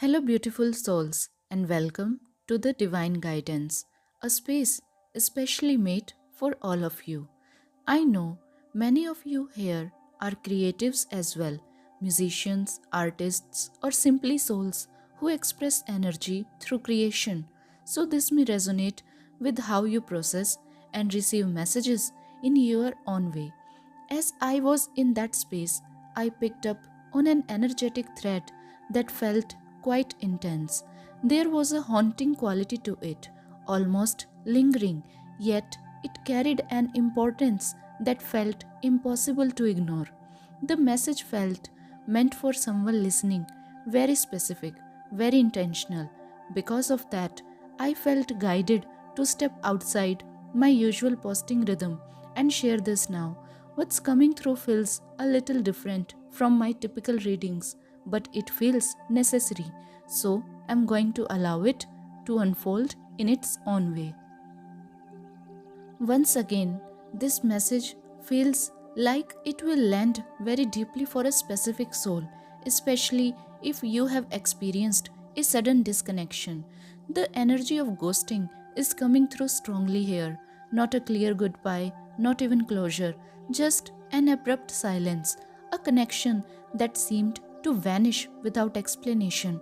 Hello, beautiful souls, and welcome to the Divine Guidance, a space especially made for all of you. I know many of you here are creatives as well, musicians, artists, or simply souls who express energy through creation. So, this may resonate with how you process and receive messages in your own way. As I was in that space, I picked up on an energetic thread that felt quite intense. There was a haunting quality to it, almost lingering, yet it carried an importance that felt impossible to ignore. The message felt meant for someone listening, very specific, very intentional. Because of that, I felt guided to step outside my usual posting rhythm and share this now. What's coming through feels a little different from my typical readings, but it feels necessary, so I'm going to allow it to unfold in its own way. Once again, this message feels like it will land very deeply for a specific soul, especially if you have experienced a sudden disconnection. The energy of ghosting is coming through strongly here, not a clear goodbye, not even closure, just an abrupt silence, a connection that seemed to vanish without explanation.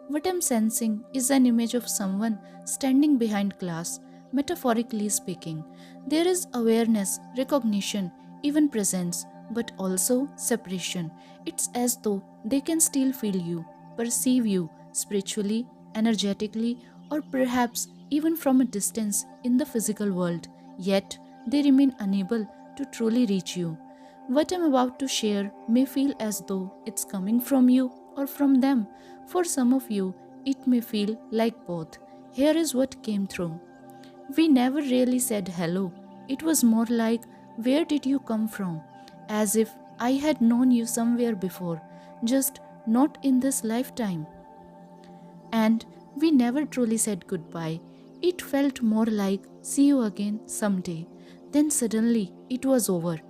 What I'm sensing is an image of someone standing behind glass, metaphorically speaking. There is awareness, recognition, even presence, but also separation. It's as though they can still feel you, perceive you spiritually, energetically, or perhaps even from a distance in the physical world, yet they remain unable to truly reach you. What I'm about to share may feel as though it's coming from you or from them. For some of you, it may feel like both. Here is what came through. We never really said hello. It was more like, where did you come from? As if I had known you somewhere before, just not in this lifetime. And we never truly said goodbye. It felt more like, see you again someday. Then suddenly it was over.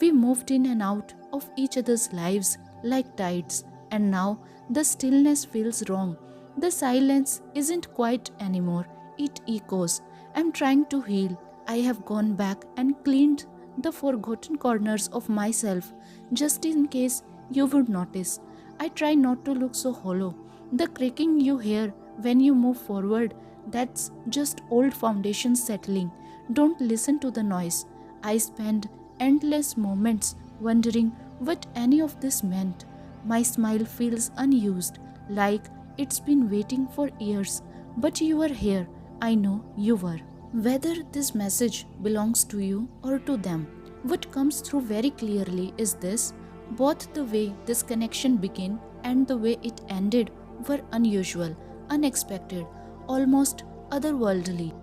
We moved in and out of each other's lives like tides, and now the stillness feels wrong. The silence isn't quiet anymore, it echoes. I'm trying to heal. I have gone back and cleaned the forgotten corners of myself just in case you would notice. I try not to look so hollow. The creaking you hear when you move forward, that's just old foundations settling. Don't listen to the noise. I spend endless moments wondering what any of this meant. My smile feels unused, like it's been waiting for years. But you were here. I know you were. Whether this message belongs to you or to them, what comes through very clearly is this: both the way this connection began and the way it ended were unusual, unexpected, almost otherworldly.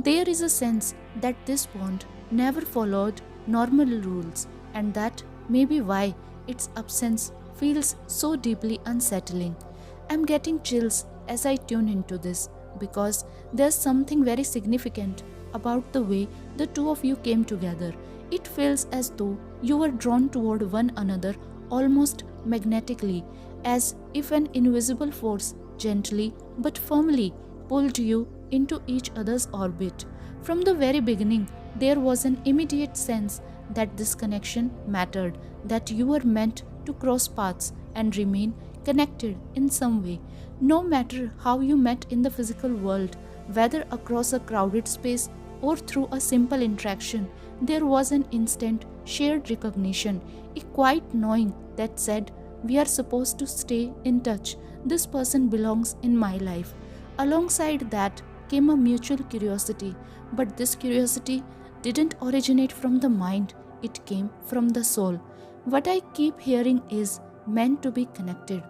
There is a sense that this bond never followed normal rules, and that may be why its absence feels so deeply unsettling. I'm getting chills as I tune into this because there's something very significant about the way the two of you came together. It feels as though you were drawn toward one another almost magnetically, as if an invisible force gently but firmly pulled you into each other's orbit. From the very beginning, there was an immediate sense that this connection mattered, that you were meant to cross paths and remain connected in some way. No matter how you met in the physical world, whether across a crowded space or through a simple interaction, there was an instant shared recognition, a quiet knowing that said, we are supposed to stay in touch. This person belongs in my life. Alongside that came a mutual curiosity, but this curiosity didn't originate from the mind, it came from the soul. What I keep hearing is meant to be connected.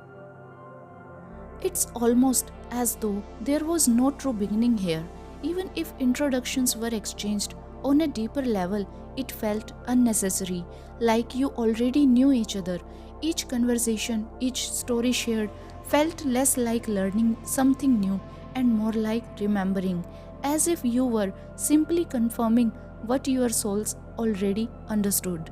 It's almost as though there was no true beginning here. Even if introductions were exchanged on a deeper level, it felt unnecessary, like you already knew each other. Each conversation, each story shared, felt less like learning something new and more like remembering, as if you were simply confirming what your souls already understood.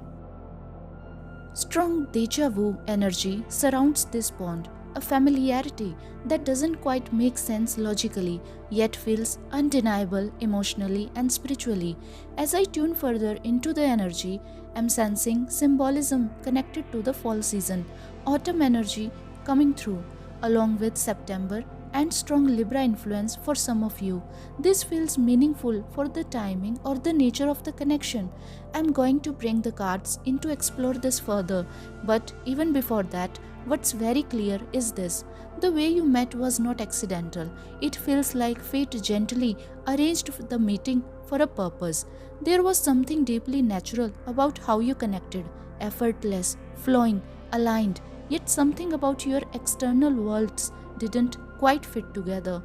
Strong deja vu energy surrounds this bond, a familiarity that doesn't quite make sense logically, yet feels undeniable emotionally and spiritually. As I tune further into the energy, I'm sensing symbolism connected to the fall season, autumn energy coming through, along with September and strong Libra influence for some of you. This feels meaningful for the timing or the nature of the connection. I'm going to bring the cards in to explore this further, but even before that, what's very clear is this: the way you met was not accidental. It feels like fate gently arranged the meeting for a purpose. There was something deeply natural about how you connected, effortless, flowing, aligned, yet something about your external worlds didn't quite fit together.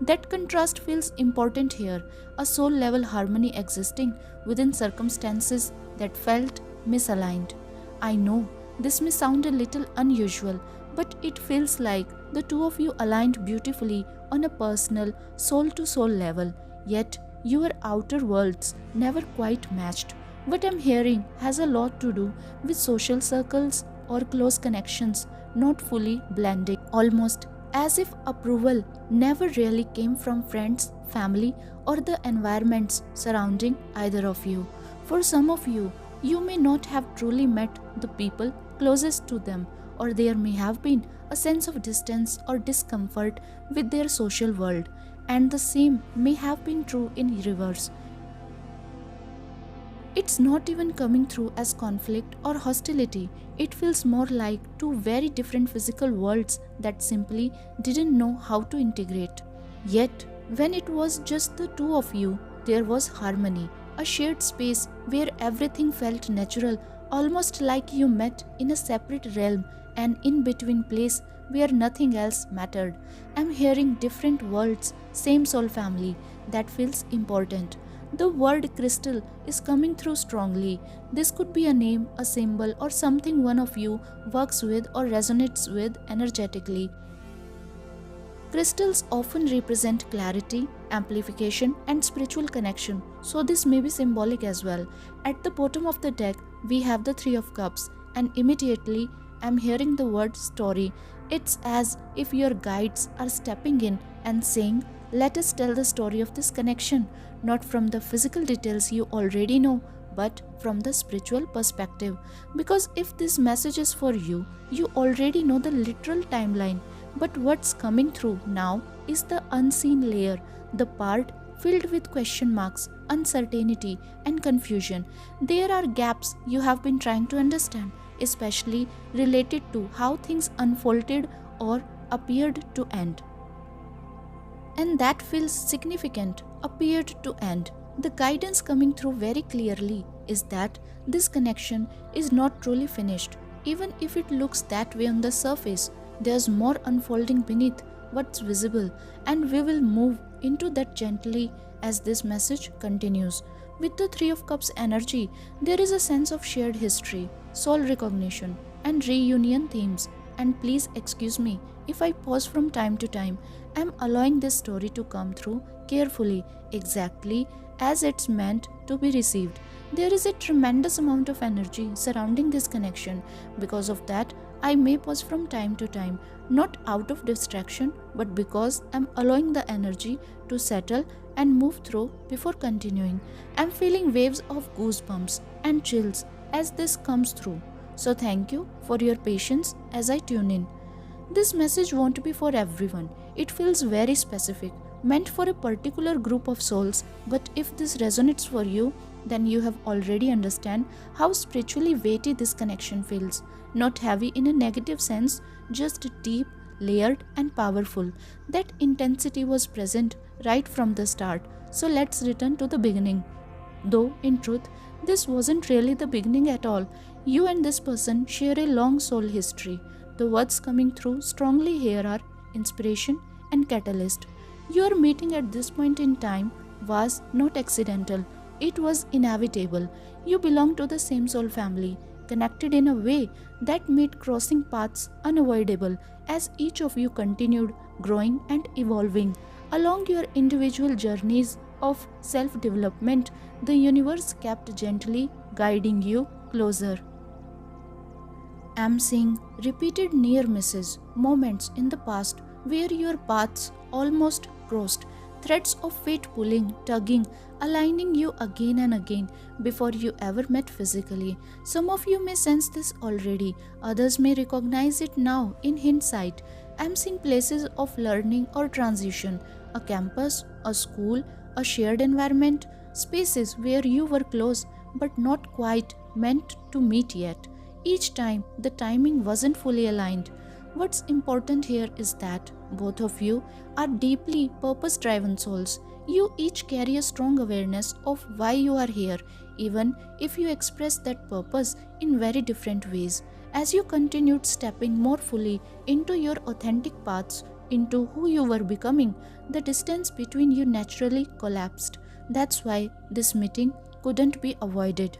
That contrast feels important here, a soul level harmony existing within circumstances that felt misaligned. I know this may sound a little unusual, but it feels like the two of you aligned beautifully on a personal, soul to soul level, yet your outer worlds never quite matched. What I'm hearing has a lot to do with social circles or close connections not fully blending, almost as if approval never really came from friends, family, or the environments surrounding either of you. For some of you, you may not have truly met the people closest to them, or there may have been a sense of distance or discomfort with their social world, and the same may have been true in reverse. It's not even coming through as conflict or hostility. It feels more like two very different physical worlds that simply didn't know how to integrate. Yet, when it was just the two of you, there was harmony, a shared space where everything felt natural, almost like you met in a separate realm, an in between place where nothing else mattered. I'm hearing different worlds, same soul family. That feels important. The word crystal is coming through strongly. This could be a name, a symbol, or something one of you works with or resonates with energetically. Crystals often represent clarity, amplification, and spiritual connection, so this may be symbolic as well. At the bottom of the deck, we have the Three of Cups, and immediately I'm hearing the word story. It's as if your guides are stepping in and saying, let us tell the story of this connection, not from the physical details you already know, but from the spiritual perspective. Because if this message is for you, you already know the literal timeline. But what's coming through now is the unseen layer, the part filled with question marks, uncertainty, and confusion. There are gaps you have been trying to understand, especially related to how things unfolded or appeared to end. And that feels significant, appeared to end. The guidance coming through very clearly is that this connection is not truly finished. Even if it looks that way on the surface, there's more unfolding beneath what's visible, and we will move into that gently as this message continues. With the Three of Cups energy, there is a sense of shared history, soul recognition, and reunion themes. And please excuse me if I pause from time to time. I'm allowing this story to come through carefully, exactly as it's meant to be received. There is a tremendous amount of energy surrounding this connection. Because of that, I may pause from time to time, not out of distraction, but because I'm allowing the energy to settle and move through before continuing. I'm feeling waves of goosebumps and chills as this comes through. So thank you for your patience as I tune in. This message won't be for everyone. It feels very specific, meant for a particular group of souls, but if this resonates for you, then you have already understand how spiritually weighty this connection feels. Not heavy in a negative sense, just deep, layered, and powerful. That intensity was present right from the start. So let's return to the beginning. Though, in truth, this wasn't really the beginning at all. You and this person share a long soul history. The words coming through strongly here are inspiration and catalyst. Your meeting at this point in time was not accidental, it was inevitable. You belong to the same soul family, connected in a way that made crossing paths unavoidable as each of you continued growing and evolving. Along your individual journeys of self development, the universe kept gently guiding you closer. am seeing repeated near misses, moments in the past where your paths almost crossed, threads of fate pulling, tugging, aligning you again and again before you ever met physically. Some of you may sense this already, others may recognize it now in hindsight. I'm seeing places of learning or transition, a campus, a school, a shared environment, spaces where you were close but not quite meant to meet yet. Each time, the timing wasn't fully aligned. What's important here is that both of you are deeply purpose driven souls. You each carry a strong awareness of why you are here, even if you express that purpose in very different ways. As you continued stepping more fully into your authentic paths, into who you were becoming, the distance between you naturally collapsed. That's why this meeting couldn't be avoided.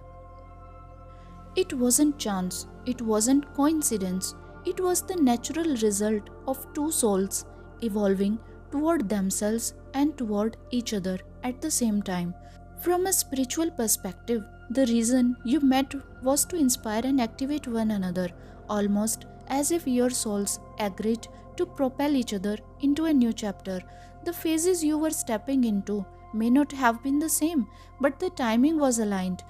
It wasn't chance, it wasn't coincidence, it was the natural result of two souls evolving toward themselves and toward each other at the same time. From a spiritual perspective, the reason you met was to inspire and activate one another, almost as if your souls agreed to propel each other into a new chapter. The phases you were stepping into may not have been the same, but the timing was aligned.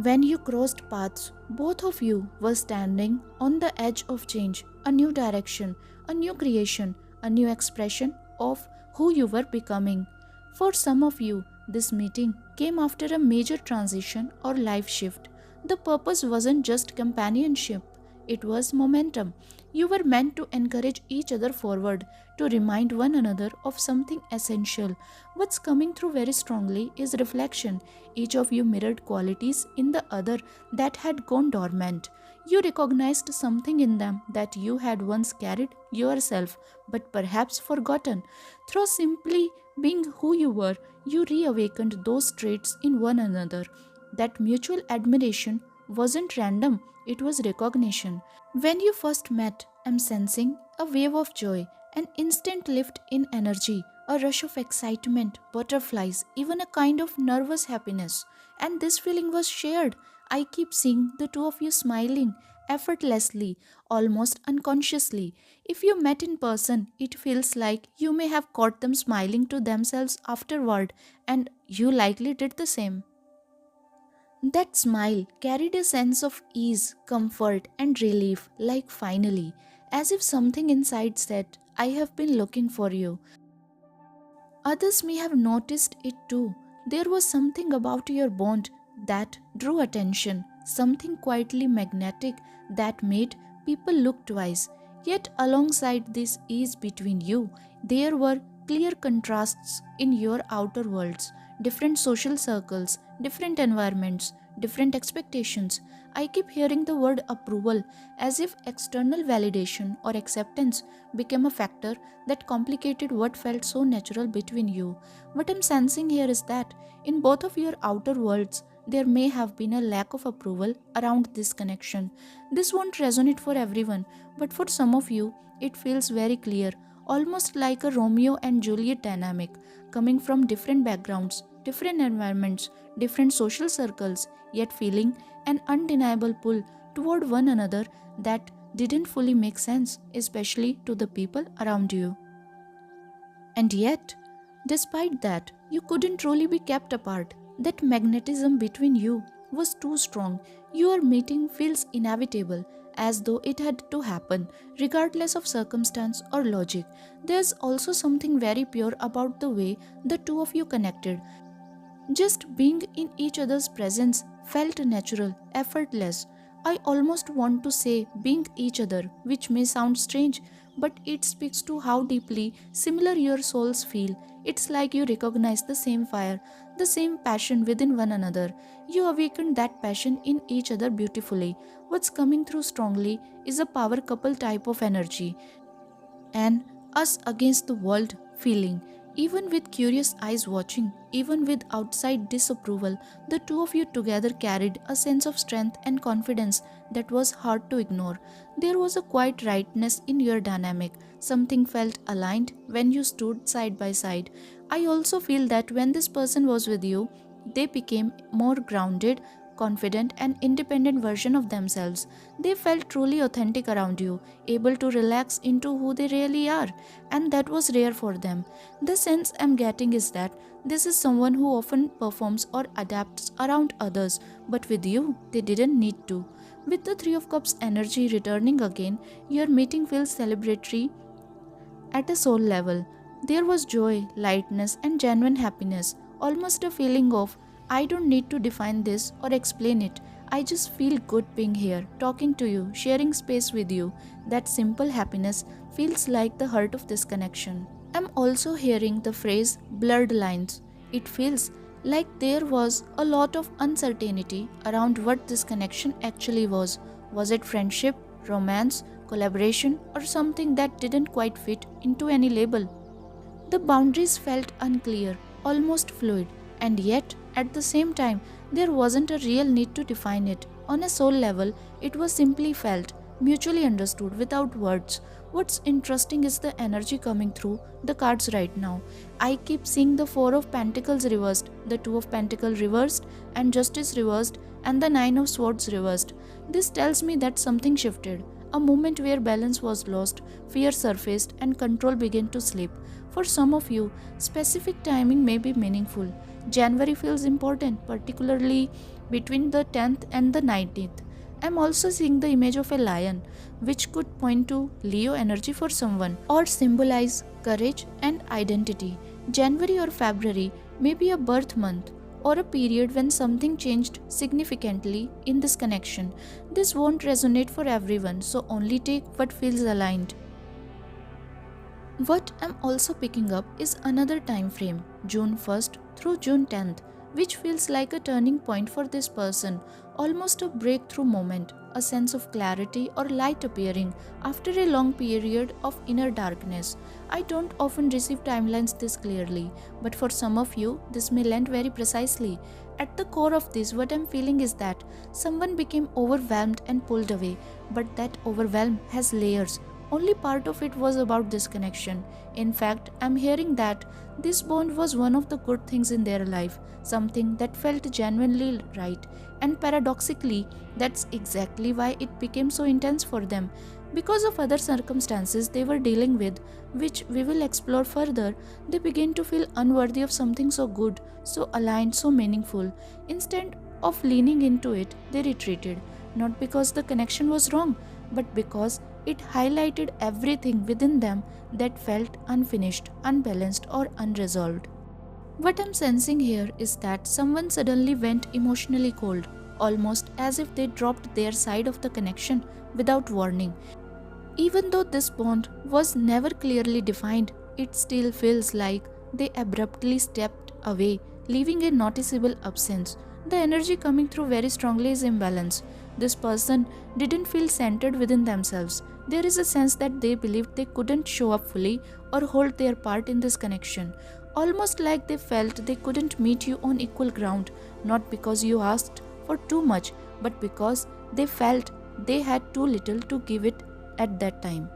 When you crossed paths, both of you were standing on the edge of change, a new direction, a new creation, a new expression of who you were becoming. For some of you, this meeting came after a major transition or life shift. The purpose wasn't just companionship, it was momentum. You were meant to encourage each other forward, to remind one another of something essential. What's coming through very strongly is reflection. Each of you mirrored qualities in the other that had gone dormant. You recognized something in them that you had once carried yourself, but perhaps forgotten. Through simply being who you were, you reawakened those traits in one another. That mutual admiration wasn't random, it was recognition. When you first met, I'm sensing a wave of joy, an instant lift in energy, a rush of excitement, butterflies, even a kind of nervous happiness. And this feeling was shared. I keep seeing the two of you smiling, effortlessly, almost unconsciously. If you met in person, it feels like you may have caught them smiling to themselves afterward, and you likely did the same. That smile carried a sense of ease, comfort, and relief, like finally, as if something inside said, I have been looking for you. Others may have noticed it too. There was something about your bond that drew attention, something quietly magnetic that made people look twice. Yet, alongside this ease between you, there were clear contrasts in your outer worlds, different social circles, different environments, different expectations. I keep hearing the word approval as if external validation or acceptance became a factor that complicated what felt so natural between you. What I'm sensing here is that in both of your outer worlds, there may have been a lack of approval around this connection. This won't resonate for everyone, but for some of you, it feels very clear, almost like a Romeo and Juliet dynamic, coming from different backgrounds, different environments, different social circles, yet feeling an undeniable pull toward one another that didn't fully make sense, especially to the people around you. And yet, despite that, you couldn't truly be kept apart. That magnetism between you was too strong. Your meeting feels inevitable, as though it had to happen, regardless of circumstance or logic. There's also something very pure about the way the two of you connected. Just being in each other's presence felt natural, effortless. I almost want to say being each other, which may sound strange, but it speaks to how deeply similar your souls feel. It's like you recognize the same fire, the same passion within one another. You awakened that passion in each other beautifully. What's coming through strongly is a power couple type of energy, and us against the world feeling. Even with curious eyes watching, even with outside disapproval, the two of you together carried a sense of strength and confidence that was hard to ignore. There was a quiet rightness in your dynamic. Something felt aligned when you stood side by side. I also feel that when this person was with you, they became more grounded, confident, and independent version of themselves. They felt truly authentic around you, able to relax into who they really are, and that was rare for them. The sense I'm getting is that this is someone who often performs or adapts around others, but with you, they didn't need to. With the Three of Cups energy returning again, your meeting feels celebratory at a soul level. There was joy, lightness, and genuine happiness, almost a feeling of, I don't need to define this or explain it. I just feel good being here, talking to you, sharing space with you. That simple happiness feels like the heart of this connection. I'm also hearing the phrase blurred lines. It feels like there was a lot of uncertainty around what this connection actually was. Was it friendship, romance, collaboration, or something that didn't quite fit into any label? The boundaries felt unclear, almost fluid, and yet, at the same time, there wasn't a real need to define it. On a soul level, it was simply felt, mutually understood without words. What's interesting is the energy coming through the cards right now. I keep seeing the Four of Pentacles reversed, the Two of Pentacles reversed, and Justice reversed, and the Nine of Swords reversed. This tells me that something shifted. A moment where balance was lost, fear surfaced, and control began to slip. For some of you, specific timing may be meaningful. January feels important, particularly between the 10th and the 19th. I'm also seeing the image of a lion, which could point to Leo energy for someone or symbolize courage and identity. January or February may be a birth month or a period when something changed significantly in this connection. This won't resonate for everyone, so only take what feels aligned. What I'm also picking up is another time frame, June 1st through June 10th, which feels like a turning point for this person, almost a breakthrough moment, a sense of clarity or light appearing after a long period of inner darkness. I don't often receive timelines this clearly, but for some of you, this may land very precisely. At the core of this, what I'm feeling is that someone became overwhelmed and pulled away, but that overwhelm has layers. Only part of it was about this connection. In fact, I'm hearing that this bond was one of the good things in their life, something that felt genuinely right. And paradoxically, that's exactly why it became so intense for them. Because of other circumstances they were dealing with, which we will explore further, they began to feel unworthy of something so good, so aligned, so meaningful. Instead of leaning into it, they retreated. Not because the connection was wrong, but because it highlighted everything within them that felt unfinished, unbalanced, or unresolved. What I'm sensing here is that someone suddenly went emotionally cold, almost as if they dropped their side of the connection without warning. Even though this bond was never clearly defined, it still feels like they abruptly stepped away, leaving a noticeable absence. The energy coming through very strongly is imbalance. This person didn't feel centered within themselves. There is a sense that they believed they couldn't show up fully or hold their part in this connection. Almost like they felt they couldn't meet you on equal ground, not because you asked for too much, but because they felt they had too little to give it at that time.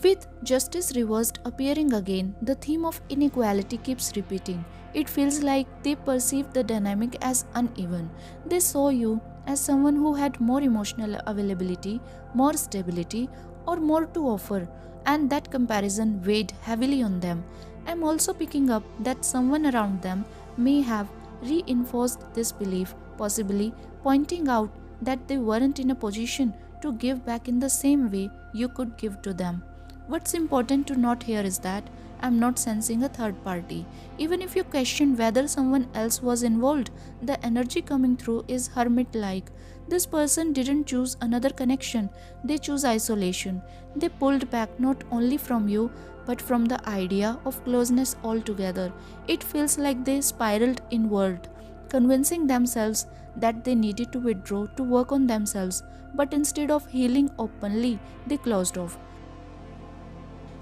With justice reversed appearing again, the theme of inequality keeps repeating. It feels like they perceive the dynamic as uneven. They saw you as someone who had more emotional availability, more stability, or more to offer, and that comparison weighed heavily on them. I'm also picking up that someone around them may have reinforced this belief, possibly pointing out that they weren't in a position to give back in the same way you could give to them. What's important to note here is that I'm not sensing a third party. Even if you question whether someone else was involved, the energy coming through is hermit-like. This person didn't choose another connection, they chose isolation. They pulled back not only from you, but from the idea of closeness altogether. It feels like they spiraled inward, convincing themselves that they needed to withdraw to work on themselves, but instead of healing openly, they closed off.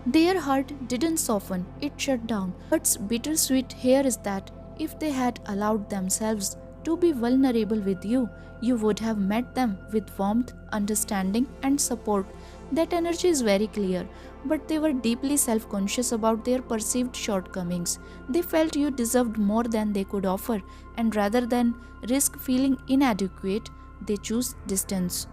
Their heart didn't soften, it shut down. What's bittersweet here is that if they had allowed themselves to be vulnerable with you, you would have met them with warmth, understanding, and support. That energy is very clear. but they were deeply self conscious about their perceived shortcomings. They felt you deserved more than they could offer, and rather than risk feeling inadequate, they chose distance.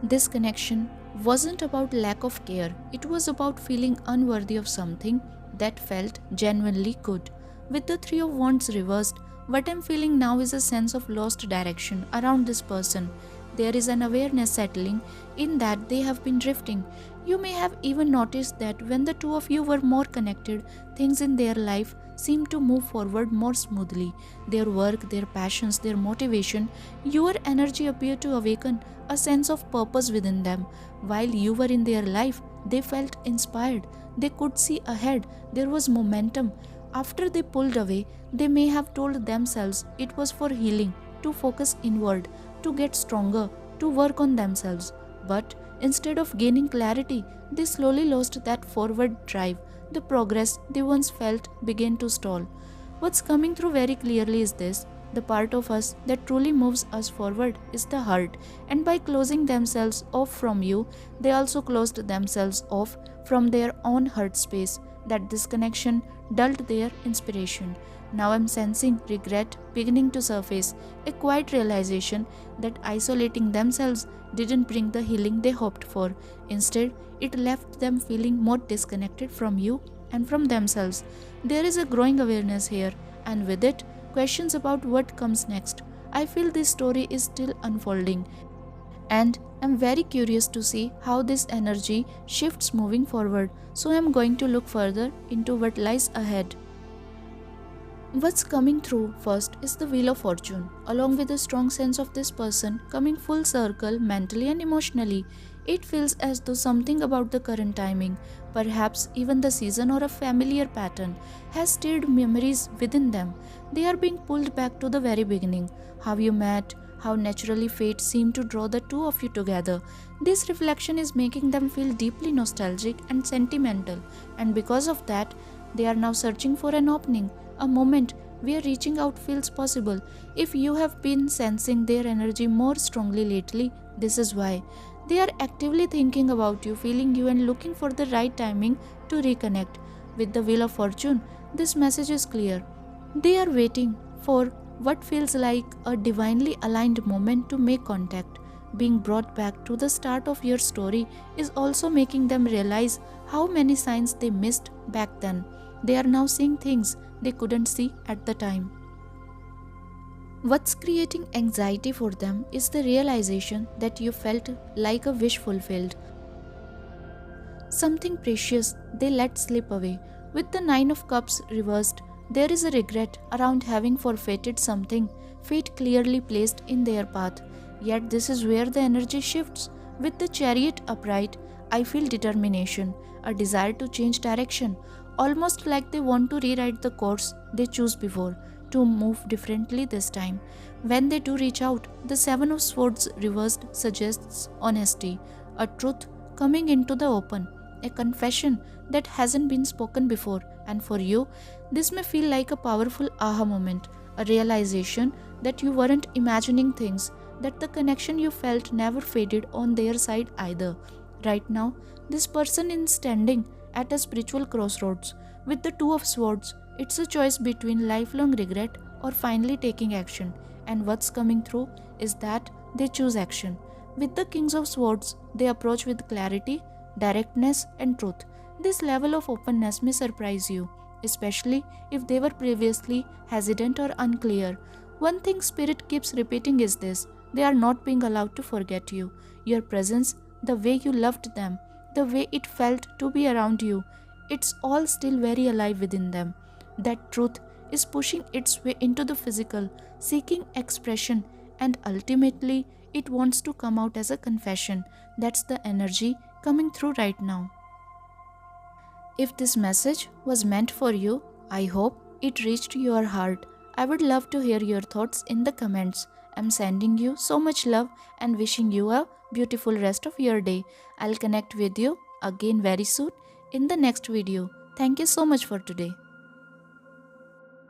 This connection wasn't about lack of care, it was about feeling unworthy of something that felt genuinely good. With the Three of Wands reversed, what I'm feeling now is a sense of lost direction around this person. There is an awareness settling in that they have been drifting. You may have even noticed that when the two of you were more connected, things in their life seemed to move forward more smoothly. Their work, their passions, their motivation, your energy appeared to awaken a sense of purpose within them. While you were in their life, they felt inspired. They could see ahead. There was momentum. After they pulled away, they may have told themselves it was for healing, to focus inward, to get stronger, to work on themselves. But instead of gaining clarity, they slowly lost that forward drive. The progress they once felt began to stall. What's coming through very clearly is this: the part of us that truly moves us forward is the heart, and by closing themselves off from you, they also closed themselves off from their own heart space. That disconnection dulled their inspiration. Now I'm sensing regret beginning to surface, a quiet realization that isolating themselves didn't bring the healing they hoped for. Instead, it left them feeling more disconnected from you and from themselves. There is a growing awareness here, and with it, questions about what comes next. I feel this story is still unfolding, and I'm very curious to see how this energy shifts moving forward. So I'm going to look further into what lies ahead. What's coming through first is the Wheel of Fortune, along with a strong sense of this person coming full circle mentally and emotionally. It feels as though something about the current timing, perhaps even the season or a familiar pattern, has stirred memories within them. They are being pulled back to the very beginning, how you met, how naturally fate seemed to draw the two of you together. This reflection is making them feel deeply nostalgic and sentimental, and because of that, they are now searching for an opening, a moment where reaching out feels possible. If you have been sensing their energy more strongly lately, this is why. They are actively thinking about you, feeling you, and looking for the right timing to reconnect. With the Wheel of Fortune, this message is clear. They are waiting for what feels like a divinely aligned moment to make contact. Being brought back to the start of your story is also making them realize how many signs they missed back then. They are now seeing things they couldn't see at the time. What's creating anxiety for them is the realization that you felt like a wish fulfilled, something precious they let slip away. With the Nine of Cups reversed, there is a regret around having forfeited something fate clearly placed in their path. Yet this is where the energy shifts. With the Chariot upright, I feel determination, a desire to change direction, almost like they want to rewrite the course they chose before, to move differently this time. When they do reach out, the Seven of Swords reversed suggests honesty, a truth coming into the open, a confession that hasn't been spoken before. And for you, this may feel like a powerful aha moment, a realization that you weren't imagining things, that the connection you felt never faded on their side either. Right now, this person is standing at a spiritual crossroads. With the Two of Swords, it's a choice between lifelong regret or finally taking action. And what's coming through is that they choose action. With the Kings of Swords, they approach with clarity, directness, and truth. This level of openness may surprise you, especially if they were previously hesitant or unclear. One thing Spirit keeps repeating is this: they are not being allowed to forget you, your presence, the way you loved them, the way it felt to be around you. It's all still very alive within them. That truth is pushing its way into the physical, seeking expression, and ultimately it wants to come out as a confession. That's the energy coming through right now. If this message was meant for you, I hope it reached your heart. I would love to hear your thoughts in the comments. I'm sending you so much love and wishing you a beautiful rest of your day. I'll connect with you again very soon in the next video. Thank you so much for today.